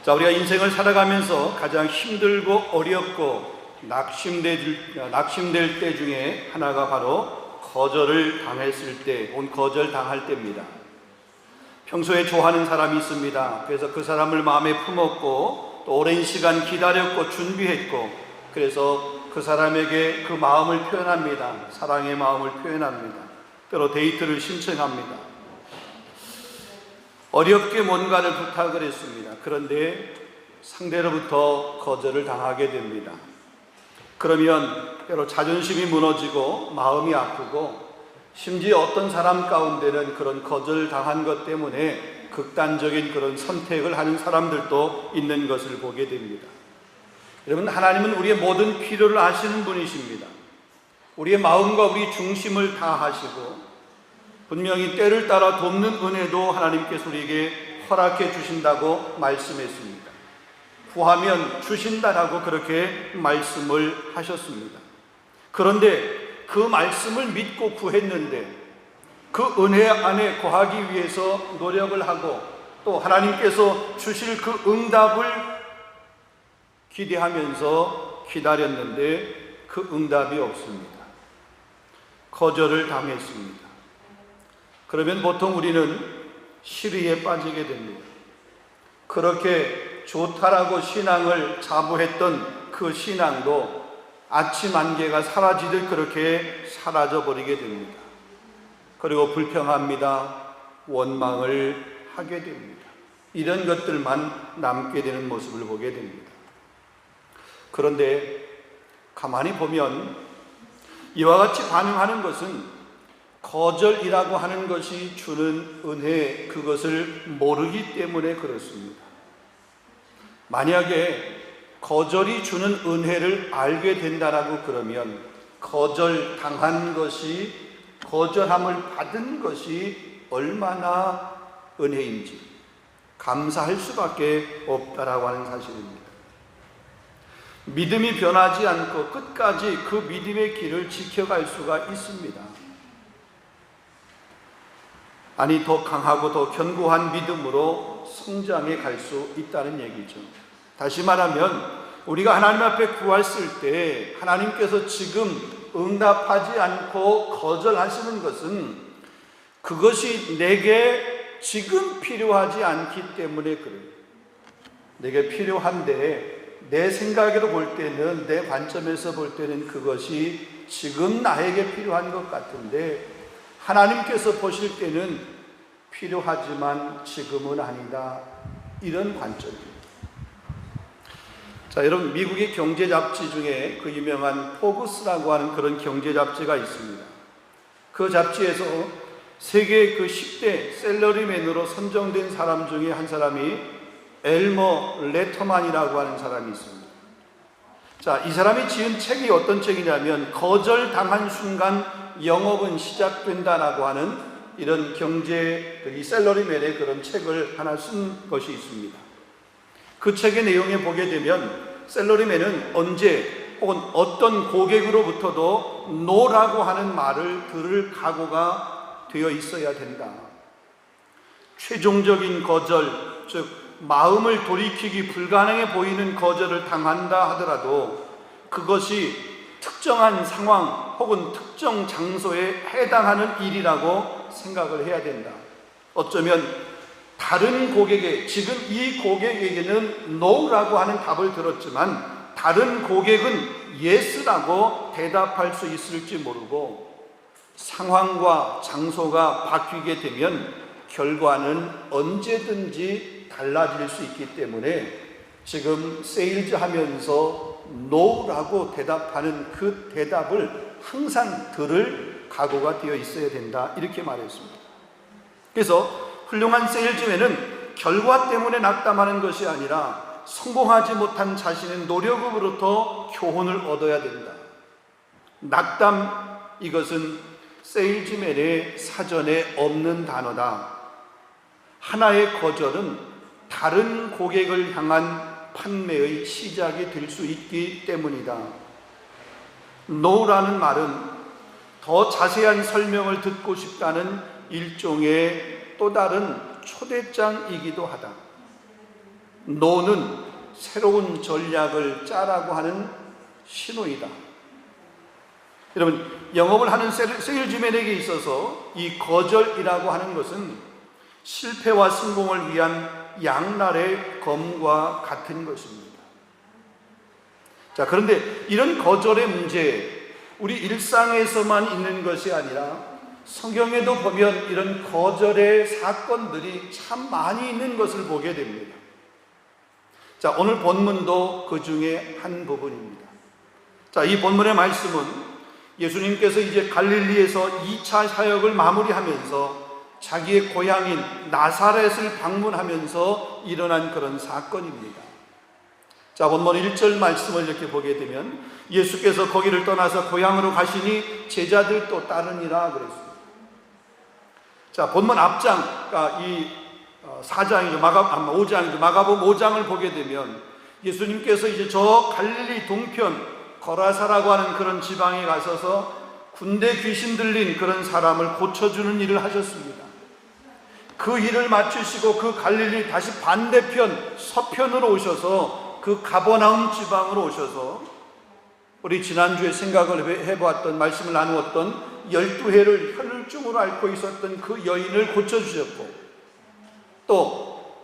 자, 우리가 인생을 살아가면서 가장 힘들고 어렵고 낙심될 때 중에 하나가 바로 거절을 당했을 때, 거절당할 때입니다. 평소에 좋아하는 사람이 있습니다. 그래서 그 사람을 마음에 품었고 또 오랜 시간 기다렸고 준비했고, 그래서 그 사람에게 그 마음을 표현합니다. 사랑의 마음을 표현합니다. 때로 데이트를 신청합니다. 어렵게 뭔가를 부탁을 했습니다. 그런데 상대로부터 거절을 당하게 됩니다. 그러면 때로 자존심이 무너지고 마음이 아프고, 심지어 어떤 사람 가운데는 그런 거절당한 것 때문에 극단적인 그런 선택을 하는 사람들도 있는 것을 보게 됩니다. 여러분, 하나님은 우리의 모든 필요를 아시는 분이십니다. 우리의 마음과 우리 중심을 다 아시고, 분명히 때를 따라 돕는 은혜도 하나님께서 우리에게 허락해 주신다고 말씀했습니다. 구하면 주신다라고 그렇게 말씀을 하셨습니다. 그런데 그 말씀을 믿고 구했는데 그 은혜 안에 거하기 위해서 노력을 하고 또 하나님께서 주실 그 응답을 기대하면서 기다렸는데 그 응답이 없습니다. 거절을 당했습니다. 그러면 보통 우리는 시리에 빠지게 됩니다. 그렇게 좋다라고 신앙을 자부했던 그 신앙도 아침 안개가 사라지듯 그렇게 사라져버리게 됩니다. 그리고 불평합니다. 원망을 하게 됩니다. 이런 것들만 남게 되는 모습을 보게 됩니다. 그런데 가만히 보면 이와 같이 반응하는 것은 거절이라고 하는 것이 주는 은혜, 그것을 모르기 때문에 그렇습니다. 만약에 거절이 주는 은혜를 알게 된다라고 그러면 거절당한 것이, 거절함을 받은 것이 얼마나 은혜인지 감사할 수밖에 없다라고 하는 사실입니다. 믿음이 변하지 않고 끝까지 그 믿음의 길을 지켜갈 수가 있습니다. 아니, 더 강하고 더 견고한 믿음으로 성장해 갈 수 있다는 얘기죠. 다시 말하면 우리가 하나님 앞에 구했을 때 하나님께서 지금 응답하지 않고 거절하시는 것은 그것이 내게 지금 필요하지 않기 때문에 그래요. 내게 필요한데 내 생각으로 볼 때는, 내 관점에서 볼 때는 그것이 지금 나에게 필요한 것 같은데 하나님께서 보실 때는 필요하지만 지금은 아니다, 이런 관점입니다. 자, 여러분, 미국의 경제 잡지 중에 그 유명한 포브스라고 하는 그런 경제 잡지가 있습니다. 그 잡지에서 세계 그 10대 셀러리맨으로 선정된 사람 중에 한 사람이 엘머 레터만이라고 하는 사람이 있습니다. 자, 이 사람이 지은 책이 어떤 책이냐면 거절당한 순간 영업은 시작된다라고 하는 이런 경제, 이 셀러리맨의 그런 책을 하나 쓴 것이 있습니다. 그 책의 내용에 보게 되면 셀러리맨은 언제 혹은 어떤 고객으로부터도 노라고 하는 말을 들을 각오가 되어 있어야 된다. 최종적인 거절, 즉 마음을 돌이키기 불가능해 보이는 거절을 당한다 하더라도 그것이 특정한 상황 혹은 특정 장소에 해당하는 일이라고 생각을 해야 된다. 어쩌면 다른 고객에, 지금 이 고객에게는 no라고 하는 답을 들었지만 다른 고객은 yes라고 대답할 수 있을지 모르고, 상황과 장소가 바뀌게 되면 결과는 언제든지 달라질 수 있기 때문에 지금 세일즈 하면서 no라고 대답하는 그 대답을 항상 들을 각오가 되어 있어야 된다, 이렇게 말했습니다. 그래서 훌륭한 세일즈맨은 결과 때문에 낙담하는 것이 아니라 성공하지 못한 자신의 노력으로부터 교훈을 얻어야 된다. 낙담, 이것은 세일즈맨의 사전에 없는 단어다. 하나의 거절은 다른 고객을 향한 판매의 시작이 될 수 있기 때문이다. no라는 말은 더 자세한 설명을 듣고 싶다는 일종의 또 다른 초대장이기도 하다. 노는 새로운 전략을 짜라고 하는 신호이다. 여러분, 영업을 하는 세일즈맨에게 있어서 이 거절이라고 하는 것은 실패와 성공을 위한 양날의 검과 같은 것입니다. 자, 그런데 이런 거절의 문제, 우리 일상에서만 있는 것이 아니라 성경에도 보면 이런 거절의 사건들이 참 많이 있는 것을 보게 됩니다. 자, 오늘 본문도 그 중에 한 부분입니다. 자, 이 본문의 말씀은 예수님께서 이제 갈릴리에서 2차 사역을 마무리하면서 자기의 고향인 나사렛을 방문하면서 일어난 그런 사건입니다. 자, 본문 1절 말씀을 이렇게 보게 되면 예수께서 거기를 떠나서 고향으로 가시니 제자들도 따르니라 그랬습니다. 자, 본문 앞장, 그러니까 이 4장이죠. 5장이죠. 마가복음 5장을 보게 되면 예수님께서 이제 저 갈릴리 동편 거라사라고 하는 그런 지방에 가셔서 군대 귀신 들린 그런 사람을 고쳐주는 일을 하셨습니다. 그 일을 마치시고 그 갈릴리 다시 반대편 서편으로 오셔서 그 가버나움 지방으로 오셔서 우리 지난주에 생각을 해보았던 말씀을 나누었던 12해를 혈증으로 앓고 있었던 그 여인을 고쳐주셨고, 또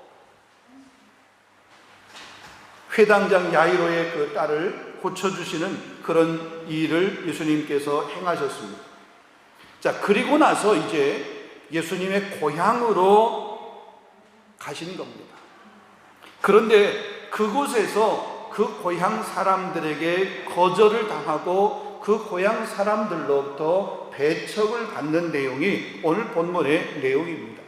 회당장 야이로의 그 딸을 고쳐주시는 그런 일을 예수님께서 행하셨습니다. 자, 그리고 나서 이제 예수님의 고향으로 가신 겁니다. 그런데 그곳에서 그 고향 사람들에게 거절을 당하고 그 고향 사람들로부터 배척을 받는 내용이 오늘 본문의 내용입니다.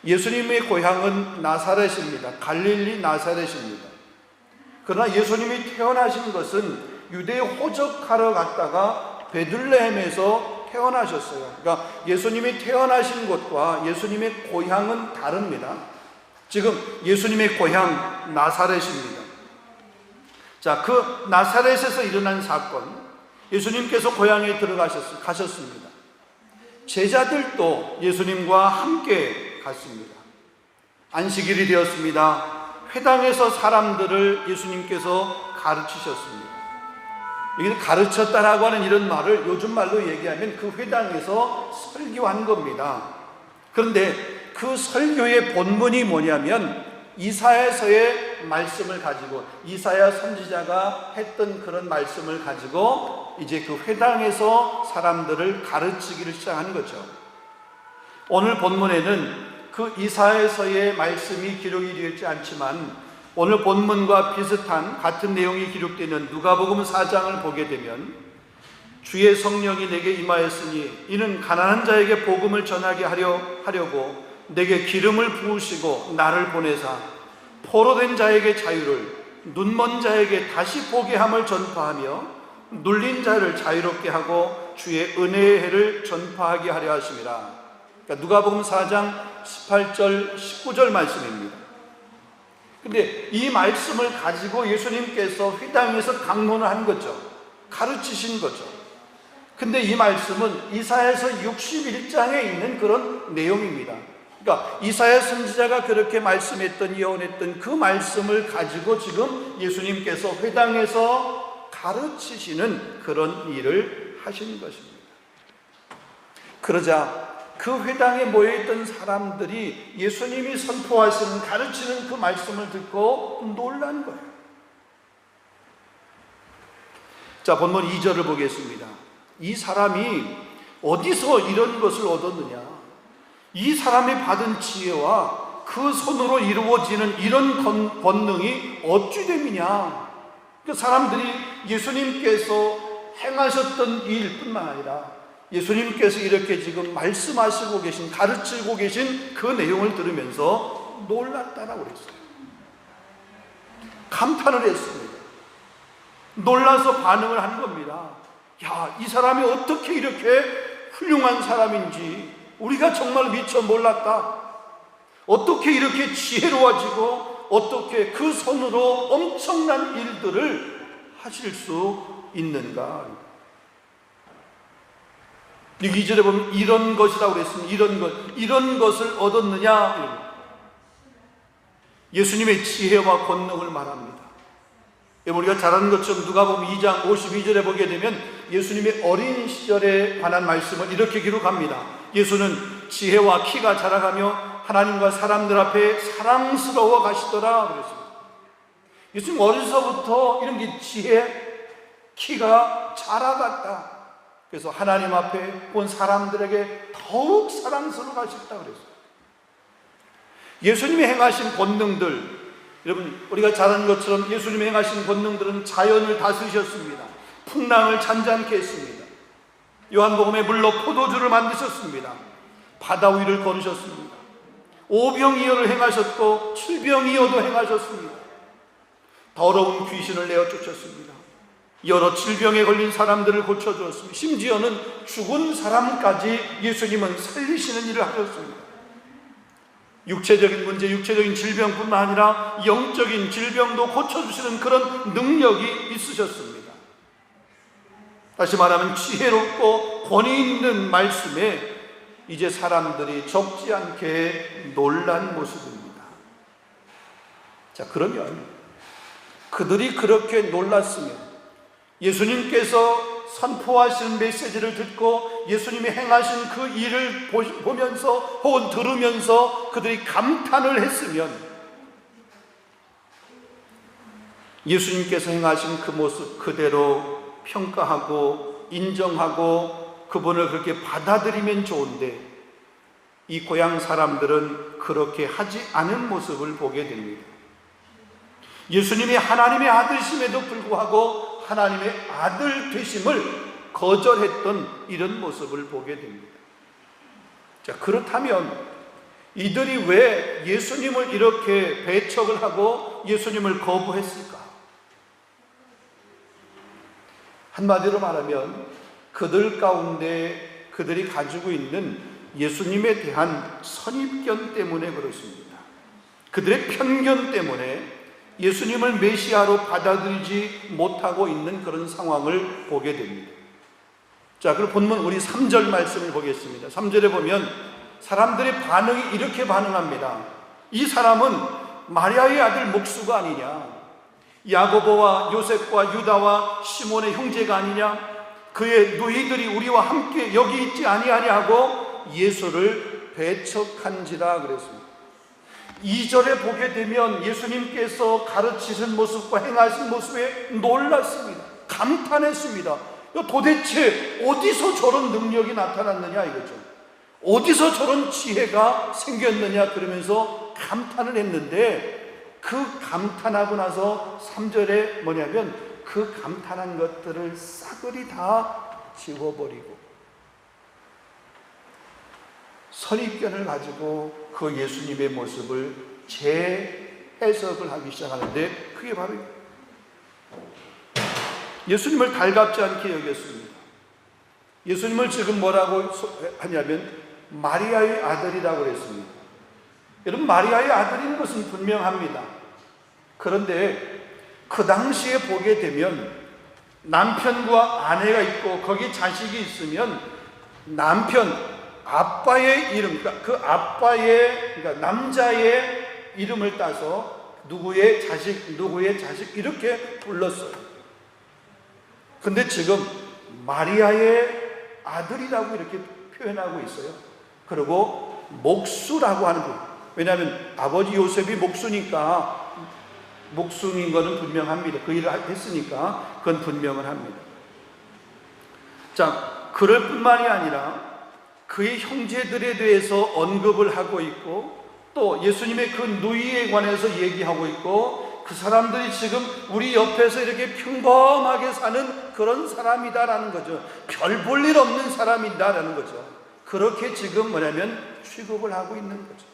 예수님의 고향은 나사렛입니다. 갈릴리 나사렛입니다. 그러나 예수님이 태어나신 것은 유대에 호적하러 갔다가 베들레헴에서 태어나셨어요. 그러니까 예수님이 태어나신 곳과 예수님의 고향은 다릅니다. 지금 예수님의 고향 나사렛입니다. 자, 그 나사렛에서 일어난 사건, 예수님께서 고향에 가셨습니다. 제자들도 예수님과 함께 갔습니다. 안식일이 되었습니다. 회당에서 사람들을 예수님께서 가르치셨습니다. 여기 가르쳤다라고 하는 이런 말을 요즘 말로 얘기하면 그 회당에서 설교한 겁니다. 그런데 그 설교의 본문이 뭐냐면 이사야서의 말씀을 가지고, 이사야 선지자가 했던 그런 말씀을 가지고 이제 그 회당에서 사람들을 가르치기를 시작한 거죠. 오늘 본문에는 그 이사야서의 말씀이 기록이 되어 있지 않지만 오늘 본문과 비슷한 같은 내용이 기록되는 누가복음 4장을 보게 되면 주의 성령이 내게 임하였으니 이는 가난한 자에게 복음을 전하게 하려고 내게 기름을 부으시고 나를 보내사 포로된 자에게 자유를, 눈먼 자에게 다시 보게 함을 전파하며 눌린 자를 자유롭게 하고 주의 은혜의 해를 전파하게 하려 하심이라. 그러니까 누가복음 4장 18절 19절 말씀입니다. 근데 이 말씀을 가지고 예수님께서 회당에서 강론을 한 거죠. 가르치신 거죠. 근데 이 말씀은 이사야서 61장에 있는 그런 내용입니다. 그러니까 이사야 선지자가 그렇게 말씀했던, 예언했던 그 말씀을 가지고 지금 예수님께서 회당에서 가르치시는 그런 일을 하신 것입니다. 그러자 그 회당에 모여있던 사람들이 예수님이 선포하시는, 가르치는 그 말씀을 듣고 놀란 거예요. 자, 본문 2절을 보겠습니다. 이 사람이 어디서 이런 것을 얻었느냐? 이 사람이 받은 지혜와 그 손으로 이루어지는 이런 권능이 어찌 됨이냐? 그 사람들이 예수님께서 행하셨던 일뿐만 아니라 예수님께서 이렇게 지금 말씀하시고 계신, 가르치고 계신 그 내용을 들으면서 놀랐다라고 그랬어요. 감탄을 했습니다. 놀라서 반응을 한 겁니다. 야, 이 사람이 어떻게 이렇게 훌륭한 사람인지 우리가 정말 미처 몰랐다. 어떻게 이렇게 지혜로워지고 어떻게 그 손으로 엄청난 일들을 하실 수 있는가. 2절에 보면 이런 것이라고 그랬습니다. 이런 것을 얻었느냐. 예수님의 지혜와 권능을 말합니다. 우리가 잘 아는 것처럼 누가복음 2장 52절에 보게 되면 예수님의 어린 시절에 관한 말씀을 이렇게 기록합니다. 예수는 지혜와 키가 자라가며 하나님과 사람들 앞에 사랑스러워 가시더라 그랬습니다. 예수님 어려서부터 이런 게 지혜, 키가 자라갔다. 그래서 하나님 앞에 본 사람들에게 더욱 사랑스러워 가셨다 그랬어요. 예수님이 행하신 권능들, 여러분 우리가 잘 아는 것처럼 예수님이 행하신 권능들은 자연을 다스리셨습니다. 풍랑을 잔잔케 했습니다. 요한복음에 물로 포도주를 만드셨습니다. 바다 위를 걸으셨습니다. 오병이어를 행하셨고 칠병이어도 행하셨습니다. 더러운 귀신을 내어 쫓았습니다. 여러 질병에 걸린 사람들을 고쳐주었습니다. 심지어는 죽은 사람까지 예수님은 살리시는 일을 하셨습니다. 육체적인 문제, 육체적인 질병뿐만 아니라 영적인 질병도 고쳐주시는 그런 능력이 있으셨습니다. 다시 말하면 지혜롭고 권위 있는 말씀에 이제 사람들이 적지 않게 놀란 모습입니다. 자, 그러면 그들이 그렇게 놀랐으면 예수님께서 선포하신 메시지를 듣고 예수님이 행하신 그 일을 보면서 혹은 들으면서 그들이 감탄을 했으면 예수님께서 행하신 그 모습 그대로 평가하고 인정하고 그분을 그렇게 받아들이면 좋은데 이 고향 사람들은 그렇게 하지 않은 모습을 보게 됩니다. 예수님이 하나님의 아들심에도 불구하고 하나님의 아들 되심을 거절했던 이런 모습을 보게 됩니다. 자, 그렇다면 이들이 왜 예수님을 이렇게 배척을 하고 예수님을 거부했을까? 한마디로 말하면 그들 가운데 그들이 가지고 있는 예수님에 대한 선입견 때문에 그렇습니다. 그들의 편견 때문에 예수님을 메시아로 받아들이지 못하고 있는 그런 상황을 보게 됩니다. 자, 그럼 본문 우리 3절 말씀을 보겠습니다. 3절에 보면 사람들의 반응이 이렇게 반응합니다. 이 사람은 마리아의 아들 목수가 아니냐? 야고보와 요셉과 유다와 시몬의 형제가 아니냐? 그의 누이들이 우리와 함께 여기 있지 아니하냐고 예수를 배척한지라 그랬습니다. 2절에 보게 되면 예수님께서 가르치신 모습과 행하신 모습에 놀랐습니다. 감탄했습니다. 도대체 어디서 저런 능력이 나타났느냐 이거죠. 어디서 저런 지혜가 생겼느냐 그러면서 감탄을 했는데 그 감탄하고 나서 3절에 뭐냐면 그 감탄한 것들을 싸그리 다 지워버리고 선입견을 가지고 그 예수님의 모습을 재해석을 하기 시작하는데 그게 바로 예수님을 달갑지 않게 여겼습니다. 예수님을 지금 뭐라고 하냐면 마리아의 아들이라고 그랬습니다. 여러분, 마리아의 아들인 것은 분명합니다. 그런데 그 당시에 보게 되면 남편과 아내가 있고 거기 자식이 있으면 남편 아빠의 이름, 그 아빠의, 그러니까 남자의 이름을 따서 누구의 자식 이렇게 불렀어요. 근데 지금 마리아의 아들이라고 이렇게 표현하고 있어요. 그리고 목수라고 하는 분. 왜냐하면 아버지 요셉이 목수니까 목수인 거는 분명합니다. 그 일을 했으니까 그건 분명을 합니다. 자, 그럴 뿐만이 아니라 그의 형제들에 대해서 언급을 하고 있고 또 예수님의 그 누이에 관해서 얘기하고 있고 그 사람들이 지금 우리 옆에서 이렇게 평범하게 사는 그런 사람이다라는 거죠. 별 볼 일 없는 사람이다라는 거죠. 그렇게 지금 뭐냐면 취급을 하고 있는 거죠.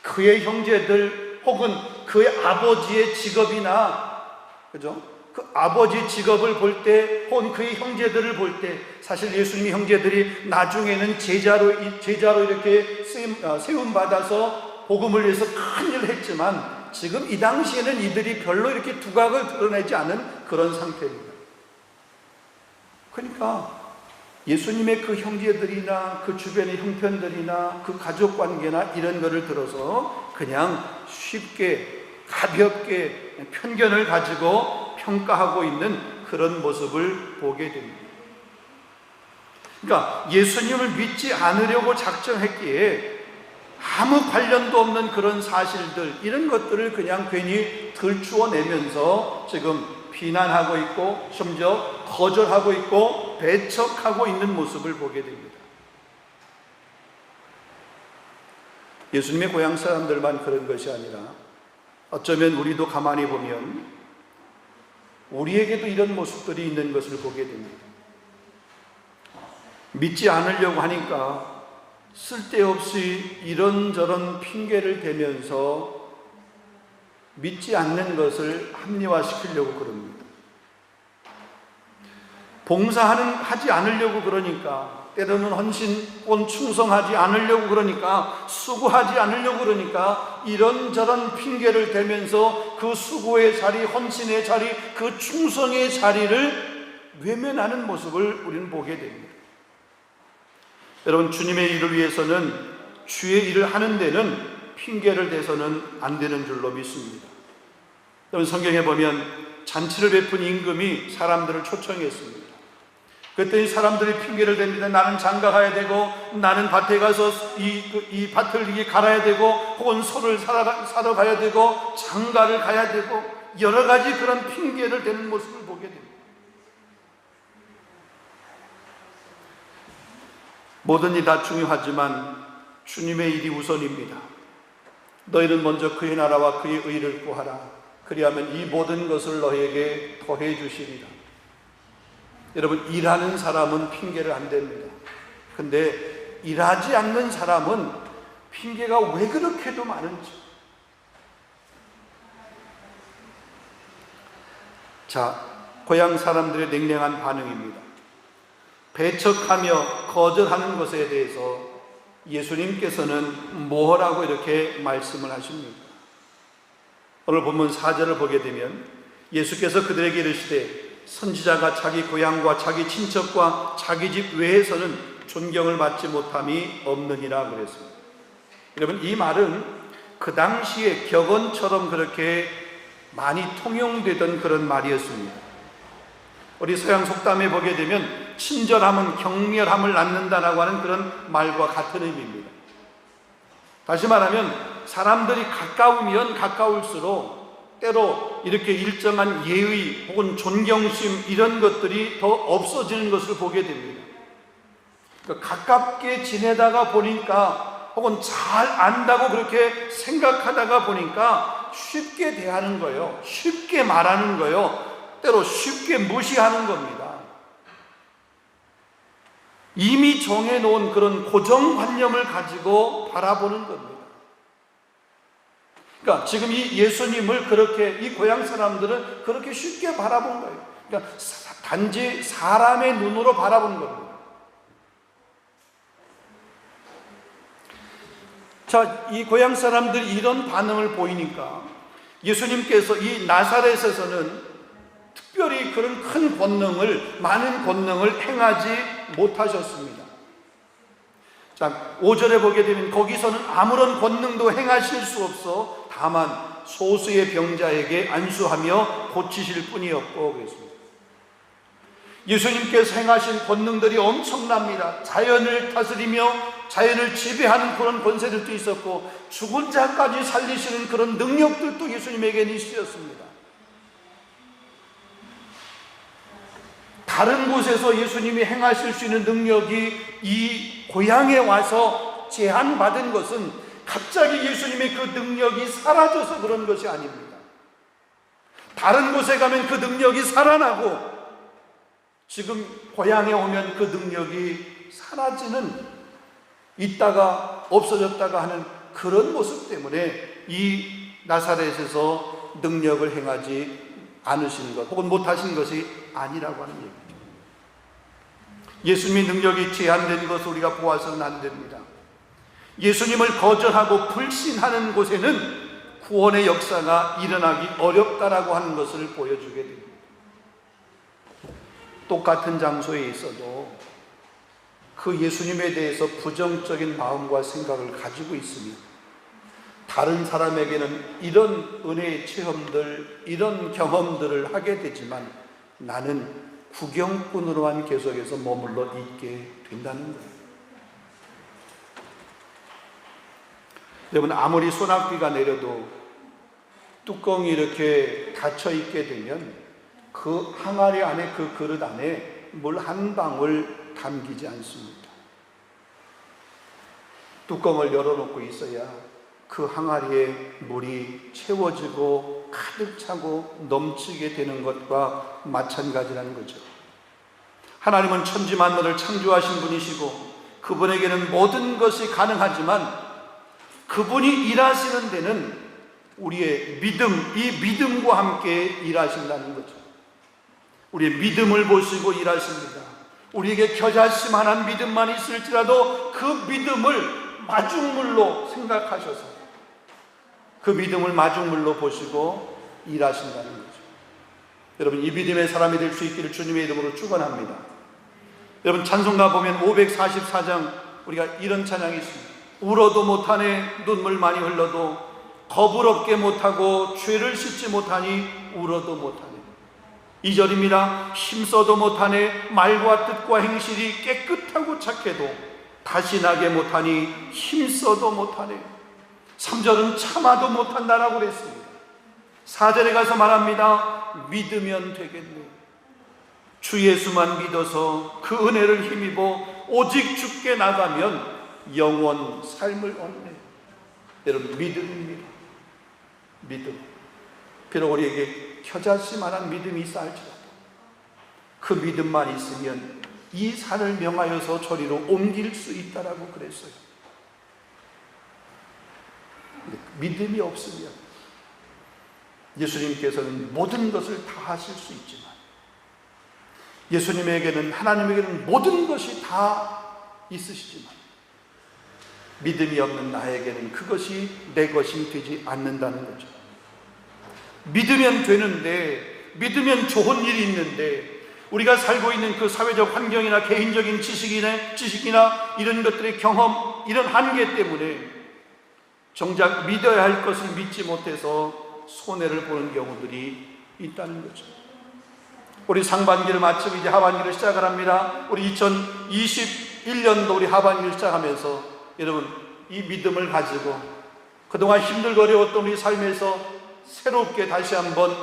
그의 형제들 혹은 그의 아버지의 직업이나 그죠? 그 아버지 직업을 볼 때 혹은 그의 형제들을 볼 때 사실 예수님의 형제들이 나중에는 제자로 이렇게 세움받아서 복음을 위해서 큰 일을 했지만 지금 이 당시에는 이들이 별로 이렇게 두각을 드러내지 않은 그런 상태입니다. 그러니까 예수님의 그 형제들이나 그 주변의 형편들이나 그 가족관계나 이런 거를 들어서 그냥 쉽게 가볍게 편견을 가지고 평가하고 있는 그런 모습을 보게 됩니다. 그러니까 예수님을 믿지 않으려고 작정했기에 아무 관련도 없는 그런 사실들, 이런 것들을 그냥 괜히 들추어내면서 지금 비난하고 있고 심지어 거절하고 있고 배척하고 있는 모습을 보게 됩니다. 예수님의 고향 사람들만 그런 것이 아니라 어쩌면 우리도 가만히 보면 우리에게도 이런 모습들이 있는 것을 보게 됩니다. 믿지 않으려고 하니까 쓸데없이 이런저런 핑계를 대면서 믿지 않는 것을 합리화시키려고 그럽니다. 봉사하지 않으려고 그러니까, 때로는 헌신 혹은 충성하지 않으려고 그러니까, 수고하지 않으려고 그러니까 이런저런 핑계를 대면서 그 수고의 자리, 헌신의 자리, 그 충성의 자리를 외면하는 모습을 우리는 보게 됩니다. 여러분, 주님의 일을 위해서는 주의 일을 하는 데는 핑계를 대서는 안 되는 줄로 믿습니다. 여러분, 성경에 보면 잔치를 베푼 임금이 사람들을 초청했습니다. 그랬더니 사람들이 핑계를 댑니다. 나는 장가 가야 되고, 나는 밭에 가서 이 밭을 갈아야 되고, 혹은 소를 사러 가야 되고, 장가를 가야 되고, 여러 가지 그런 핑계를 대는 모습을 보게 됩니다. 모든 일이 다 중요하지만 주님의 일이 우선입니다. 너희는 먼저 그의 나라와 그의 의를 구하라. 그리하면 이 모든 것을 너희에게 더해 주시리라. 여러분, 일하는 사람은 핑계를 안 댑니다. 근데 일하지 않는 사람은 핑계가 왜 그렇게도 많은지. 자, 고향 사람들의 냉랭한 반응입니다. 배척하며 거절하는 것에 대해서 예수님께서는 뭐라고 이렇게 말씀을 하십니까? 오늘 본문 4절을 보게 되면 예수께서 그들에게 이르시되 선지자가 자기 고향과 자기 친척과 자기 집 외에서는 존경을 받지 못함이 없느니라 그랬습니다. 여러분, 이 말은 그 당시에 격언처럼 그렇게 많이 통용되던 그런 말이었습니다. 우리 서양 속담에 보게 되면 친절함은 격렬함을 낳는다라고 하는 그런 말과 같은 의미입니다. 다시 말하면 사람들이 가까우면 가까울수록 때로 이렇게 일정한 예의 혹은 존경심 이런 것들이 더 없어지는 것을 보게 됩니다. 그러니까 가깝게 지내다가 보니까 혹은 잘 안다고 그렇게 생각하다가 보니까 쉽게 대하는 거예요. 쉽게 말하는 거예요. 때로 쉽게 무시하는 겁니다. 이미 정해놓은 그런 고정관념을 가지고 바라보는 겁니다. 그러니까 지금 이 예수님을 그렇게 이 고향 사람들은 그렇게 쉽게 바라본 거예요. 그러니까 단지 사람의 눈으로 바라본 겁니다. 자, 이 고향 사람들이 이런 반응을 보이니까 예수님께서 이 나사렛에서는 특별히 그런 큰 권능을, 많은 권능을 행하지 못하셨습니다. 자, 5절에 보게 되면 거기서는 아무런 권능도 행하실 수 없어 다만 소수의 병자에게 안수하며 고치실 뿐이었고 그랬습니다. 예수님께서 행하신 권능들이 엄청납니다. 자연을 다스리며 자연을 지배하는 그런 권세들도 있었고 죽은 자까지 살리시는 그런 능력들도 예수님에게는 있으셨습니다. 다른 곳에서 예수님이 행하실 수 있는 능력이 이 고향에 와서 제한받은 것은 갑자기 예수님의 그 능력이 사라져서 그런 것이 아닙니다. 다른 곳에 가면 그 능력이 살아나고 지금 고향에 오면 그 능력이 사라지는, 있다가 없어졌다가 하는 그런 모습 때문에 이 나사렛에서 능력을 행하지 않으신 것 혹은 못하신 것이 아니라고 하는 얘기죠. 예수님의 능력이 제한된 것을 우리가 보아서는 안 됩니다. 예수님을 거절하고 불신하는 곳에는 구원의 역사가 일어나기 어렵다라고 하는 것을 보여주게 됩니다. 똑같은 장소에 있어도 그 예수님에 대해서 부정적인 마음과 생각을 가지고 있으면 다른 사람에게는 이런 은혜의 체험들, 이런 경험들을 하게 되지만 나는 구경꾼으로만 계속해서 머물러 있게 된다는 거예요. 여러분, 아무리 소낙비가 내려도 뚜껑이 이렇게 닫혀 있게 되면 그 항아리 안에, 그 그릇 안에 물 한 방울 담기지 않습니다. 뚜껑을 열어놓고 있어야 그 항아리에 물이 채워지고 가득 차고 넘치게 되는 것과 마찬가지라는 거죠. 하나님은 천지 만물을 창조하신 분이시고 그분에게는 모든 것이 가능하지만 그분이 일하시는 데는 우리의 믿음, 이 믿음과 함께 일하신다는 거죠. 우리의 믿음을 보시고 일하십니다. 우리에게 겨자씨만한 믿음만 있을지라도 그 믿음을 마중물로 생각하셔서 그 믿음을 마중물로 보시고 일하신다는 거죠. 여러분, 이 믿음의 사람이 될 수 있기를 주님의 이름으로 축원합니다. 여러분, 찬송가 보면 544장 우리가 이런 찬양이 있습니다. 울어도 못하네, 눈물 많이 흘러도 겁을 없게 못하고 죄를 씻지 못하니 울어도 못하네. 2절입니다. 힘써도 못하네, 말과 뜻과 행실이 깨끗하고 착해도 다시 나게 못하니 힘써도 못하네. 3절은 참아도 못한다라고 그랬습니다. 4절에 가서 말합니다. 믿으면 되겠네. 주 예수만 믿어서 그 은혜를 힘입어 오직 주께 나가면 영원 삶을 얻네. 여러분, 믿음입니다. 믿음. 비록 우리에게 겨자씨만한 믿음이 있어 할지라도 그 믿음만 있으면 이 산을 명하여서 저리로 옮길 수 있다라고 그랬어요. 믿음이 없으면 예수님께서는 모든 것을 다 하실 수 있지만 예수님에게는, 하나님에게는 모든 것이 다 있으시지만 믿음이 없는 나에게는 그것이 내 것이 되지 않는다는 거죠. 믿으면 되는데, 믿으면 좋은 일이 있는데 우리가 살고 있는 그 사회적 환경이나 개인적인 지식이나 이런 것들의 경험, 이런 한계 때문에 정작 믿어야 할 것을 믿지 못해서 손해를 보는 경우들이 있다는 거죠. 우리 상반기를 마치고 이제 하반기를 시작을 합니다. 우리 2021년도 우리 하반기를 시작하면서 여러분, 이 믿음을 가지고 그동안 힘들거려왔던 우리 삶에서 새롭게 다시 한번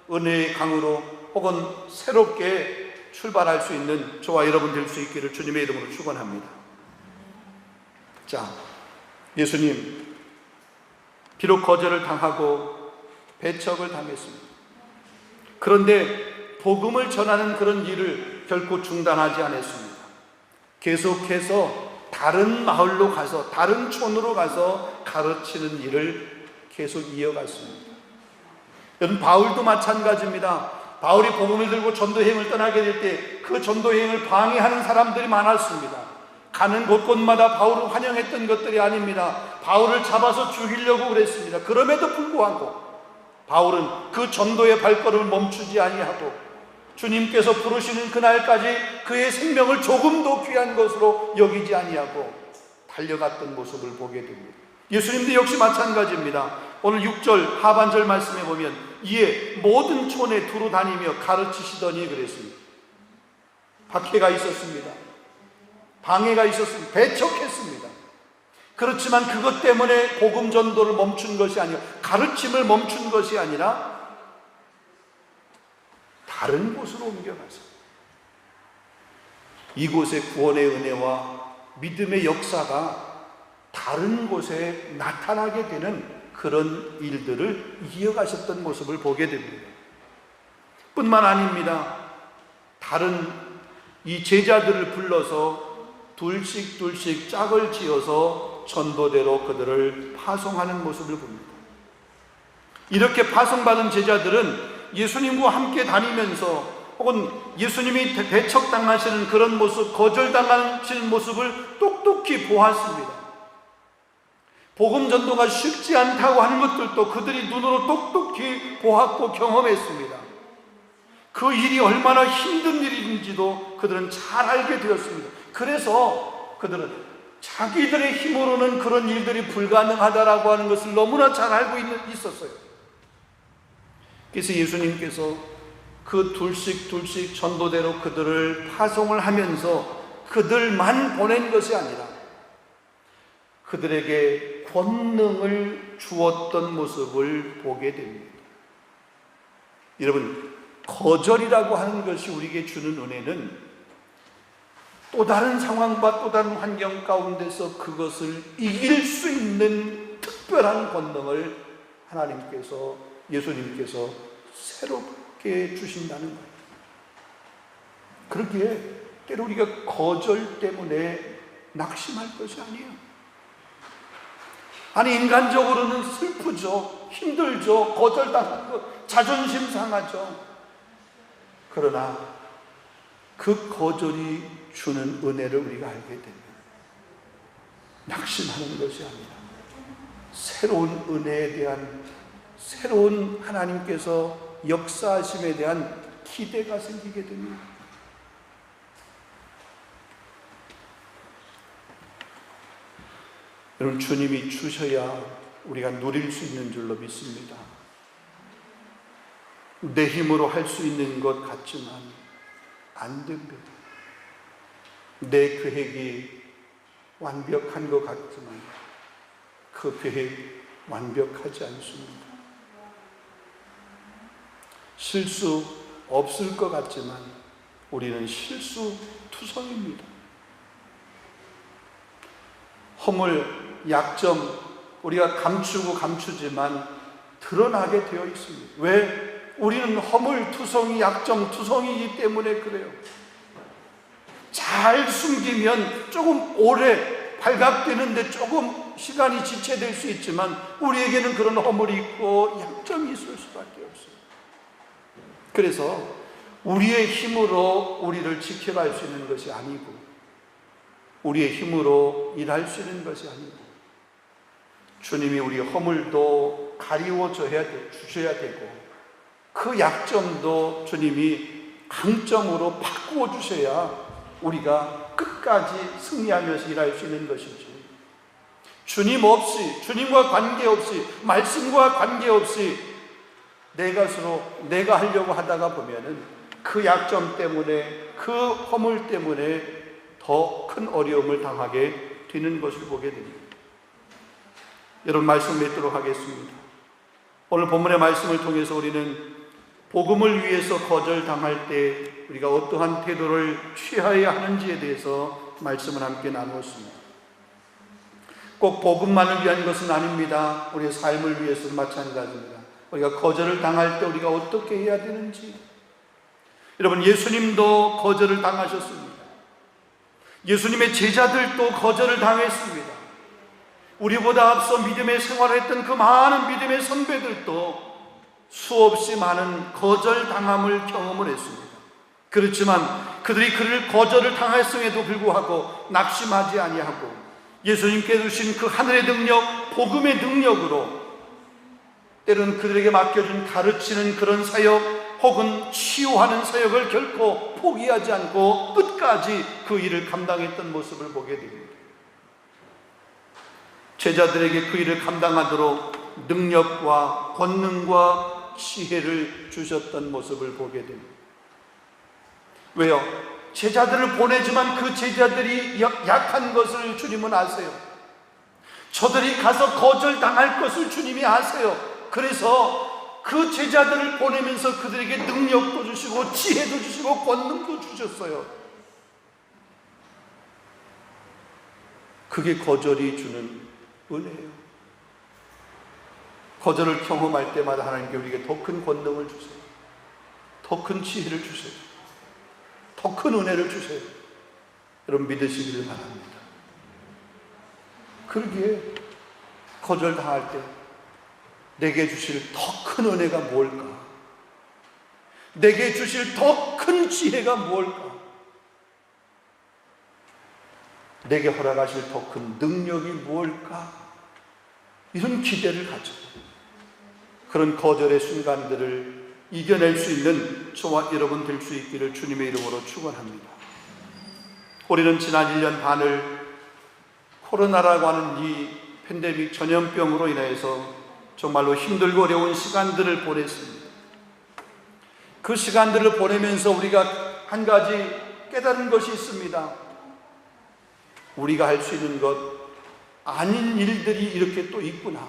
은혜의 강으로 혹은 새롭게 출발할 수 있는 저와 여러분 될 수 있기를 주님의 이름으로 축원합니다. 자, 예수님 비록 거절을 당하고 배척을 당했습니다. 그런데 복음을 전하는 그런 일을 결코 중단하지 않았습니다. 계속해서 다른 마을로 가서, 다른 촌으로 가서 가르치는 일을 계속 이어갔습니다. 여러분, 바울도 마찬가지입니다. 바울이 복음을 들고 전도여행을 떠나게 될 때 그 전도여행을 방해하는 사람들이 많았습니다. 가는 곳곳마다 바울을 환영했던 것들이 아닙니다. 바울을 잡아서 죽이려고 그랬습니다. 그럼에도 불구하고 바울은 그 전도의 발걸음을 멈추지 아니하고 주님께서 부르시는 그날까지 그의 생명을 조금도 귀한 것으로 여기지 아니하고 달려갔던 모습을 보게 됩니다. 예수님도 역시 마찬가지입니다. 오늘 6절 하반절 말씀에 보면 이에 모든 촌에 두루 다니며 가르치시더니 그랬습니다. 박해가 있었습니다. 방해가 있었습니다. 배척했습니다. 그렇지만 그것 때문에 복음 전도를 멈춘 것이 아니라, 가르침을 멈춘 것이 아니라 다른 곳으로 옮겨가서 이곳의 구원의 은혜와 믿음의 역사가 다른 곳에 나타나게 되는 그런 일들을 이어가셨던 모습을 보게 됩니다. 뿐만 아닙니다. 다른 이 제자들을 불러서 둘씩 짝을 지어서 전도대로 그들을 파송하는 모습을 봅니다. 이렇게 파송받은 제자들은 예수님과 함께 다니면서 혹은 예수님이 배척당하시는 그런 모습, 거절당하시는 모습을 똑똑히 보았습니다. 복음 전도가 쉽지 않다고 하는 것들도 그들이 눈으로 똑똑히 보았고 경험했습니다. 그 일이 얼마나 힘든 일인지도 그들은 잘 알게 되었습니다. 그래서 그들은 자기들의 힘으로는 그런 일들이 불가능하다라고 하는 것을 너무나 잘 알고 있었어요. 그래서 예수님께서 그 둘씩 전도대로 그들을 파송을 하면서 그들만 보낸 것이 아니라 그들에게 권능을 주었던 모습을 보게 됩니다. 여러분, 거절이라고 하는 것이 우리에게 주는 은혜는 또 다른 상황과 또 다른 환경 가운데서 그것을 이길 수 있는 특별한 권능을 하나님께서, 예수님께서 새롭게 주신다는 거예요. 그러기에 때로 우리가 거절 때문에 낙심할 것이 아니에요. 아니, 인간적으로는 슬프죠, 힘들죠, 거절당한 것, 자존심 상하죠. 그러나 그 거절이 주는 은혜를 우리가 알게 됩니다. 낙심하는 것이 아니라 새로운 은혜에 대한, 새로운 하나님께서 역사하심에 대한 기대가 생기게 됩니다. 여러분, 주님이 주셔야 우리가 누릴 수 있는 줄로 믿습니다. 내 힘으로 할 수 있는 것 같지만 안 됩니다. 내 계획이 완벽한 것 같지만 그 계획 완벽하지 않습니다. 실수 없을 것 같지만 우리는 실수투성입니다. 허물, 약점, 우리가 감추고 감추지만 드러나게 되어 있습니다. 왜? 우리는 허물투성이, 약점투성이기 때문에 그래요. 잘 숨기면 조금 오래 발각되는데 조금 시간이 지체될 수 있지만 우리에게는 그런 허물이 있고 약점이 있을 수밖에 없어요. 그래서 우리의 힘으로 우리를 지켜갈 수 있는 것이 아니고, 우리의 힘으로 일할 수 있는 것이 아니고, 주님이 우리 허물도 가리워 주셔야 되고, 그 약점도 주님이 강점으로 바꾸어 주셔야 우리가 끝까지 승리하면서 일할 수 있는 것이지, 주님 없이, 주님과 관계없이, 말씀과 관계없이 내 것으로 내가 하려고 하다가 보면은 그 약점 때문에, 그 허물 때문에 더 큰 어려움을 당하게 되는 것을 보게 됩니다. 여러분, 말씀 맺도록 하겠습니다. 오늘 본문의 말씀을 통해서 우리는 복음을 위해서 거절당할 때 우리가 어떠한 태도를 취해야 하는지에 대해서 말씀을 함께 나누었습니다. 꼭 복음만을 위한 것은 아닙니다. 우리의 삶을 위해서도 마찬가지입니다. 우리가 거절을 당할 때 우리가 어떻게 해야 되는지. 여러분, 예수님도 거절을 당하셨습니다. 예수님의 제자들도 거절을 당했습니다. 우리보다 앞서 믿음의 생활을 했던 그 많은 믿음의 선배들도 수없이 많은 거절당함을 경험을 했습니다. 그렇지만 그들이 그를 거절을 당했음에도 불구하고 낙심하지 아니하고 예수님께 주신 그 하늘의 능력, 복음의 능력으로 때로는 그들에게 맡겨준 가르치는 그런 사역 혹은 치유하는 사역을 결코 포기하지 않고 끝까지 그 일을 감당했던 모습을 보게 됩니다. 제자들에게 그 일을 감당하도록 능력과 권능과 지혜를 주셨던 모습을 보게 됩니다. 왜요? 제자들을 보내지만 그 제자들이 약한 것을 주님은 아세요. 저들이 가서 거절당할 것을 주님이 아세요. 그래서 그 제자들을 보내면서 그들에게 능력도 주시고 지혜도 주시고 권능도 주셨어요. 그게 거절이 주는 은혜예요. 거절을 경험할 때마다 하나님께 우리에게 더 큰 권능을 주세요. 더 큰 지혜를 주세요. 더 큰 은혜를 주세요. 여러분, 믿으시기를 바랍니다. 그러기에 거절당할 때 내게 주실 더 큰 은혜가 뭘까? 내게 주실 더 큰 지혜가 뭘까? 내게 허락하실 더 큰 능력이 뭘까? 이런 기대를 가지고 그런 거절의 순간들을 이겨낼 수 있는 저와 여러분 될 수 있기를 주님의 이름으로 축원합니다. 우리는 지난 1년 반을 코로나라고 하는 이 팬데믹 전염병으로 인해서 정말로 힘들고 어려운 시간들을 보냈습니다. 그 시간들을 보내면서 우리가 한 가지 깨달은 것이 있습니다. 우리가 할 수 있는 것 아닌 일들이 이렇게 또 있구나.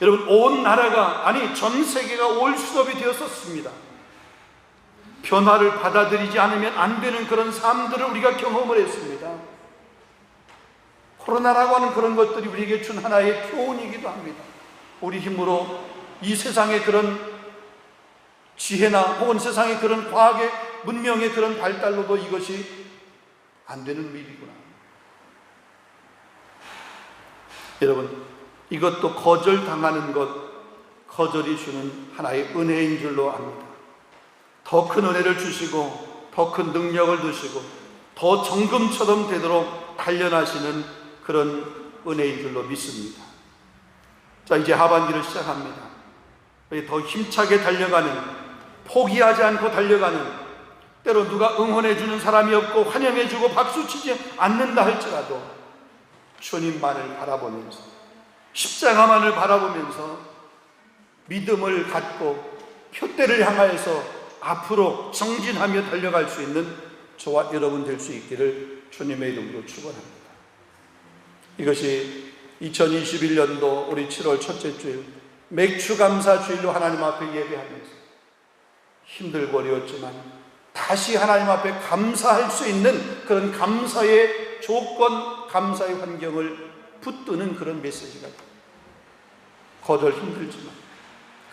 여러분, 온 나라가, 아니 전 세계가 올수업이 되었었습니다. 변화를 받아들이지 않으면 안 되는 그런 삶들을 우리가 경험을 했습니다. 코로나라고 하는 그런 것들이 우리에게 준 하나의 교훈이기도 합니다. 우리 힘으로 이 세상의 그런 지혜나 혹은 세상의 그런 과학의 문명의 그런 발달로도 이것이 안 되는 일이구나. 여러분, 이것도 거절당하는 것, 거절이 주는 하나의 은혜인 줄로 압니다. 더 큰 은혜를 주시고 더 큰 능력을 주시고 더 정금처럼 되도록 단련하시는 그런 은혜인 줄로 믿습니다. 자, 이제 하반기를 시작합니다. 더 힘차게 달려가는, 포기하지 않고 달려가는, 때로 누가 응원해 주는 사람이 없고 환영해 주고 박수 치지 않는다 할지라도 주님만을 바라보면서, 십자가만을 바라보면서 믿음을 갖고 표대를 향하여서 앞으로 정진하며 달려갈 수 있는 저와 여러분 될 수 있기를 주님의 이름으로 축원합니다. 이것이 2021년도 우리 7월 첫째 주일 맥추감사 주일로 하나님 앞에 예배하면서 힘들고 어려웠지만 다시 하나님 앞에 감사할 수 있는 그런 감사의 조건, 감사의 환경을 붙드는 그런 메시지가 거절 힘들지만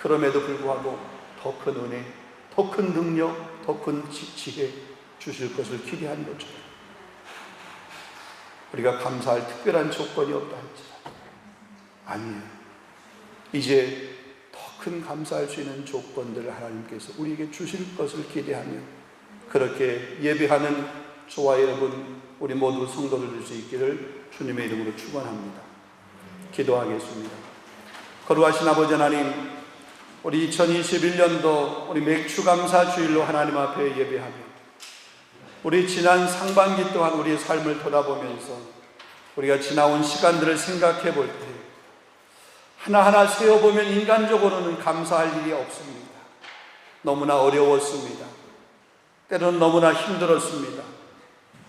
그럼에도 불구하고 더 큰 은혜, 더 큰 능력, 더 큰 지혜 주실 것을 기대하는 것처럼 우리가 감사할 특별한 조건이 없다 할지라도 아니에요. 이제 더 큰 감사할 수 있는 조건들을 하나님께서 우리에게 주실 것을 기대하며 그렇게 예배하는 저와 여러분, 우리 모두 성도들 될 수 있기를 주님의 이름으로 축원합니다. 기도하겠습니다. 거룩하신 아버지 하나님, 우리 2021년도 우리 맥추감사 주일로 하나님 앞에 예배하며 우리 지난 상반기 동안 우리의 삶을 돌아보면서 우리가 지나온 시간들을 생각해 볼 때 하나하나 세어보면 인간적으로는 감사할 일이 없습니다. 너무나 어려웠습니다. 때로는 너무나 힘들었습니다.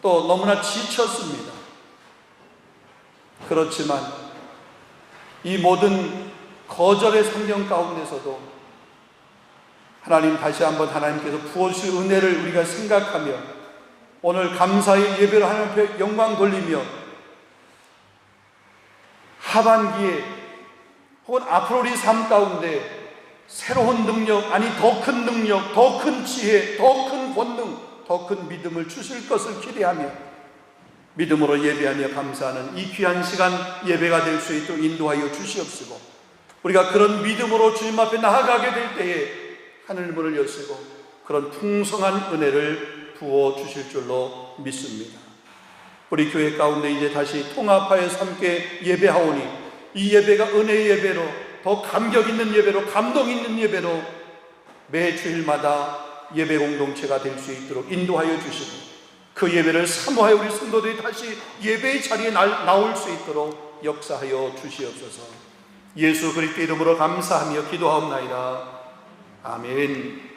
또 너무나 지쳤습니다. 그렇지만 이 모든 거절의 성경 가운데서도 하나님 다시 한번 하나님께서 부어주실 은혜를 우리가 생각하며 오늘 감사의 예배를 하나님 앞에 영광 돌리며 하반기에 혹은 앞으로 우리 삶 가운데 새로운 능력, 아니 더 큰 능력, 더 큰 지혜, 더 큰 권능, 더 큰 믿음을 주실 것을 기대하며 믿음으로 예배하며 감사하는 이 귀한 시간 예배가 될 수 있도록 인도하여 주시옵시고 우리가 그런 믿음으로 주님 앞에 나아가게 될 때에 하늘 문을 여시고 그런 풍성한 은혜를 부어 주실 줄로 믿습니다. 우리 교회 가운데 이제 다시 통합하여서 함께 예배하오니 이 예배가 은혜의 예배로, 더 감격 있는 예배로, 감동 있는 예배로 매 주일마다 예배 공동체가 될 수 있도록 인도하여 주시고 그 예배를 사모하여 우리 성도들이 다시 예배의 자리에 나올 수 있도록 역사하여 주시옵소서. 예수 그리스도 이름으로 감사하며 기도하옵나이다. 아멘.